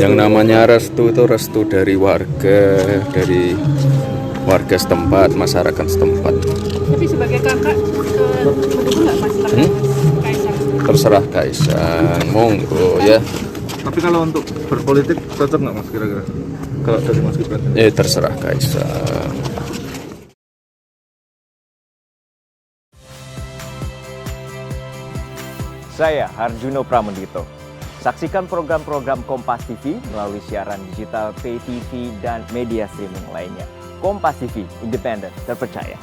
Yang namanya restu itu restu dari warga setempat, masyarakat setempat. Tapi sebagai kakak, mendukung nggak Mas Kaisang? Terserah Kaisang, monggo ya. Tapi kalau untuk berpolitik cocok nggak Mas kira-kira? Kalau dari Mas Gibran? Terserah Kaisang. Saya Harjuno Pramendito. Saksikan program-program Kompas TV melalui siaran digital, pay TV, dan media streaming lainnya. Kompas TV, independen, terpercaya.